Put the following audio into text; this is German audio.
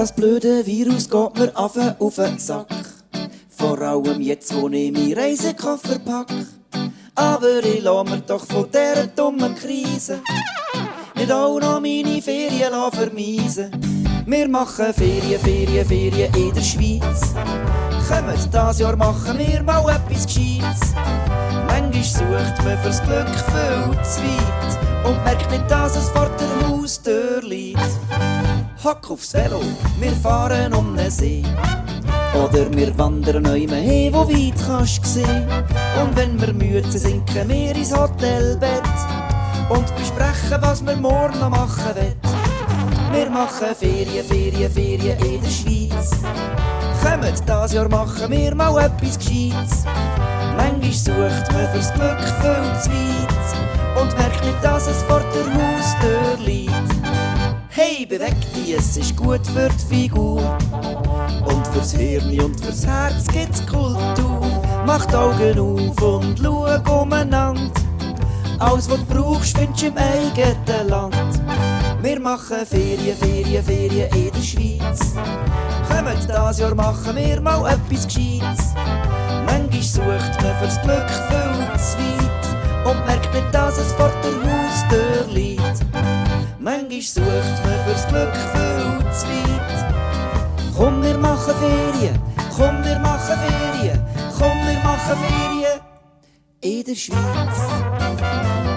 Das blöde Virus geht mir auf den Sack. Vor allem jetzt, wo ich meinen Reisekoffer pack. Aber ich lass mir doch von dieser dummen Krise nicht auch noch meine Ferien vermeisen. Wir machen Ferien in der Schweiz. Kommt das Jahr machen wir mal etwas Gescheites. Manchmal sucht man fürs Glück viel zu weit und merkt nicht, dass es vor der Haustür liegt. Hock aufs Velo, wir fahren um den See. Oder wir wandern neume hin, wo weit kannst sehen. Und wenn wir müde sind, sinken wir ins Hotelbett und besprechen, was wir morgen noch machen wollen. Wir machen Ferien in der Schweiz. Kommt das Jahr machen wir mal etwas Gescheites. Manchmal sucht man fürs Glück viel zu weit und merkt nicht, dass es vor der Haustür liegt. Hey, beweg dich, es ist gut für die Figur. Und fürs Hirn und fürs Herz gibt's Kultur. Mach die Augen auf und schau umeinander. Alles, was du brauchst, findest du im eigenen Land. Wir machen Ferien in der Schweiz. Kommt das Jahr machen wir mal etwas Gescheites. Manchmal sucht man fürs Glück viel zu weit und merkt nicht, dass es vor der Haustür liegt. Manchmal sucht man fürs Glück viel zu weit. Komm, wir machen Ferien, komm, wir machen Ferien, komm, wir machen Ferien in der Schweiz.